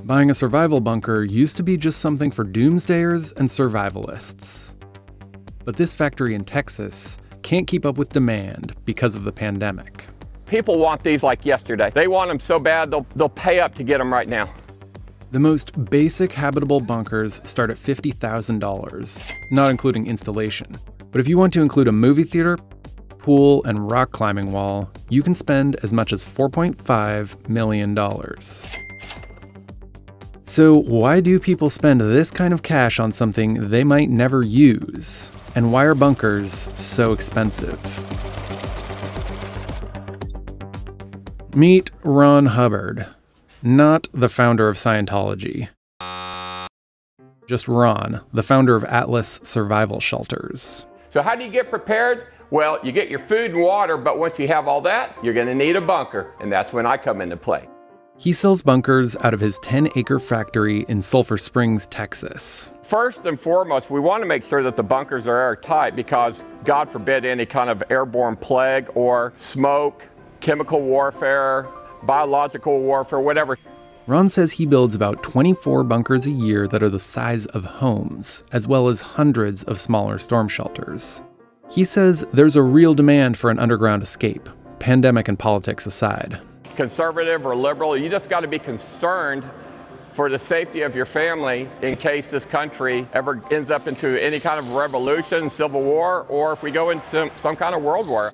buying a survival bunker used to be just something for doomsdayers and survivalists. But this factory in Texas can't keep up with demand because of the pandemic. People want these like yesterday. They want them so bad, they'll pay up to get them right now. The most basic habitable bunkers start at $50,000, not including installation. But if you want to include a movie theater, pool, and rock climbing wall, you can spend as much as $4.5 million. So why do people spend this kind of cash on something they might never use? And why are bunkers so expensive? Meet Ron Hubbard, not the founder of Scientology. Just Ron, the founder of Atlas Survival Shelters. So how do you get prepared? Well, you get your food and water, but once you have all that, you're going to need a bunker, and that's when I come into play. He sells bunkers out of his 10-acre factory in Sulphur Springs, Texas. First and foremost, we want to make sure that the bunkers are airtight because, God forbid, any kind of airborne plague or smoke, chemical warfare, biological warfare, whatever. Ron says he builds about 24 bunkers a year that are the size of homes, as well as hundreds of smaller storm shelters. He says there's a real demand for an underground escape, pandemic and politics aside. Conservative or liberal, you just got to be concerned for the safety of your family in case this country ever ends up into any kind of revolution, civil war, or if we go into some kind of world war.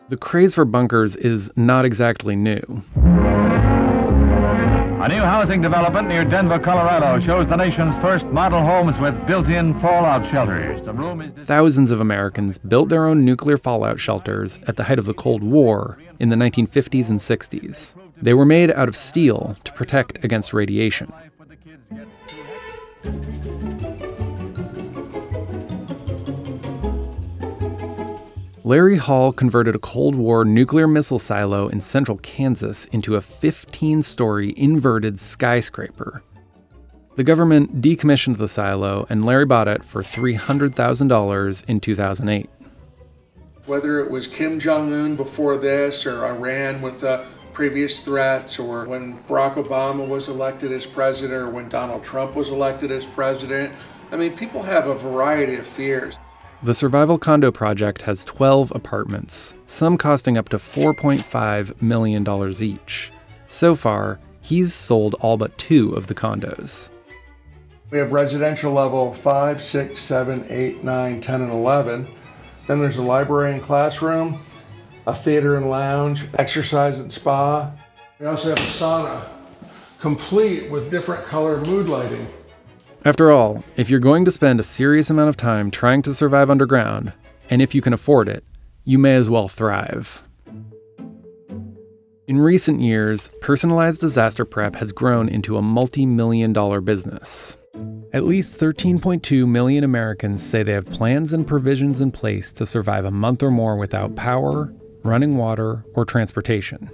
The craze for bunkers is not exactly new. A new housing development near Denver, Colorado shows the nation's first model homes with built-in fallout shelters. The room is Thousands of Americans built their own nuclear fallout shelters at the height of the Cold War in the 1950s and 60s. They were made out of steel to protect against radiation. Larry Hall converted a Cold War nuclear missile silo in central Kansas into a 15-story inverted skyscraper. The government decommissioned the silo, and Larry bought it for $300,000 in 2008. Whether it was Kim Jong-un before this, or Iran with the previous threats, or when Barack Obama was elected as president, or when Donald Trump was elected as president, I mean, people have a variety of fears. The Survival Condo Project has 12 apartments, some costing up to $4.5 million each. So far, he's sold all but 2 of the condos. We have residential level 5, 6, 7, 8, 9, 10, and 11. Then there's a library and classroom, a theater and lounge, exercise and spa. We also have a sauna, complete with different color mood lighting. After all, if you're going to spend a serious amount of time trying to survive underground, and if you can afford it, you may as well thrive. In recent years, personalized disaster prep has grown into a multi-million-dollar business. At least 13.2 million Americans say they have plans and provisions in place to survive a month or more without power, running water, or transportation.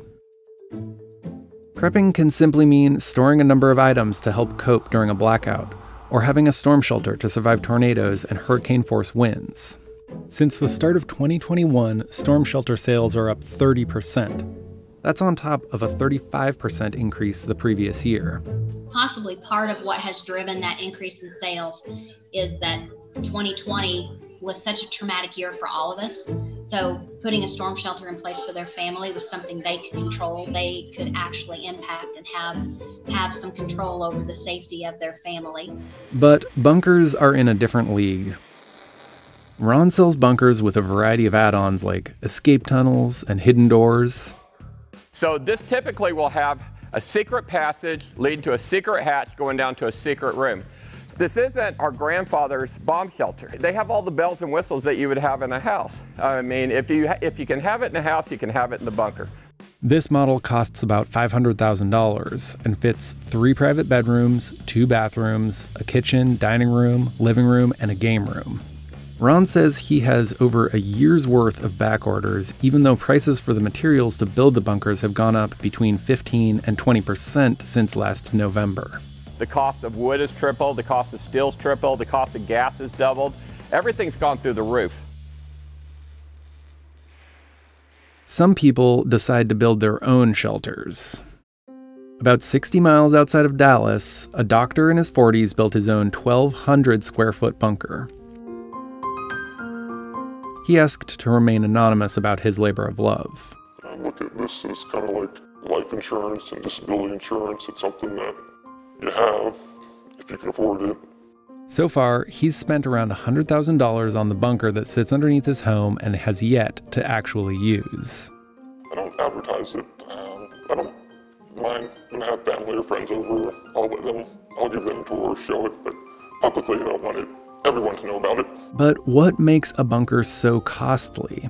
Prepping can simply mean storing a number of items to help cope during a blackout, or having a storm shelter to survive tornadoes and hurricane-force winds. Since the start of 2021, storm shelter sales are up 30%. That's on top of a 35% increase the previous year. Possibly part of what has driven that increase in sales is that 2020 was such a traumatic year for all of us. So putting a storm shelter in place for their family was something they could control. They could actually impact and have some control over the safety of their family. But bunkers are in a different league. Ron sells bunkers with a variety of add-ons like escape tunnels and hidden doors. So this typically will have a secret passage leading to a secret hatch going down to a secret room. This isn't our grandfather's bomb shelter. They have all the bells and whistles that you would have in a house. I mean, if you can have it in a house, you can have it in the bunker. This model costs about $500,000 and fits 3 private bedrooms, 2 bathrooms, a kitchen, dining room, living room, and a game room. Ron says he has over a year's worth of back orders, even though prices for the materials to build the bunkers have gone up between 15 and 20% since last November. The cost of wood has tripled, the cost of steel's tripled, the cost of gas has doubled. Everything's gone through the roof. Some people decide to build their own shelters. About 60 miles outside of Dallas, a doctor in his 40s built his own 1,200 square foot bunker. He asked to remain anonymous about his labor of love. I look at this as kind of like life insurance and disability insurance. It's something that you have if you can afford it. So far, he's spent around $100,000 on the bunker that sits underneath his home and has yet to actually use. I don't advertise it. I don't mind when I have family or friends over. I'll give them a tour, show it, but publicly I don't want everyone to know about it. But what makes a bunker so costly?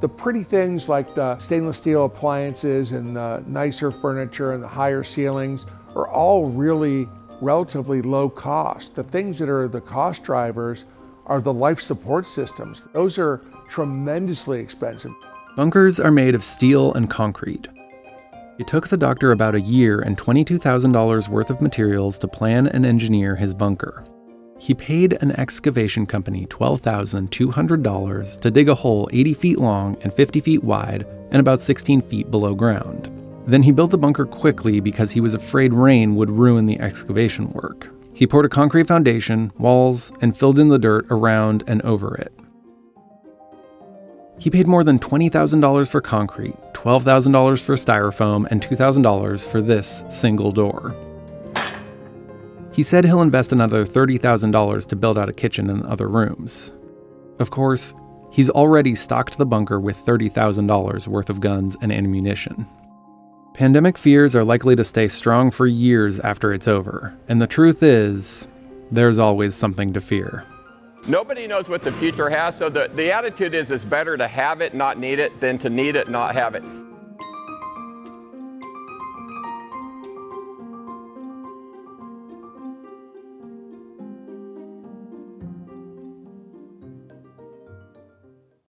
The pretty things like the stainless steel appliances and the nicer furniture and the higher ceilings are all really relatively low cost. The things that are the cost drivers are the life support systems. Those are tremendously expensive. Bunkers are made of steel and concrete. It took the doctor about a year and $22,000 worth of materials to plan and engineer his bunker. He paid an excavation company $12,200 to dig a hole 80 feet long and 50 feet wide and about 16 feet below ground. Then he built the bunker quickly because he was afraid rain would ruin the excavation work. He poured a concrete foundation, walls, and filled in the dirt around and over it. He paid more than $20,000 for concrete, $12,000 for styrofoam, and $2,000 for this single door. He said he'll invest another $30,000 to build out a kitchen and other rooms. Of course, he's already stocked the bunker with $30,000 worth of guns and ammunition. Pandemic fears are likely to stay strong for years after it's over, and the truth is, there's always something to fear. Nobody knows what the future has, so the attitude is it's better to have it, not need it, than to need it, not have it.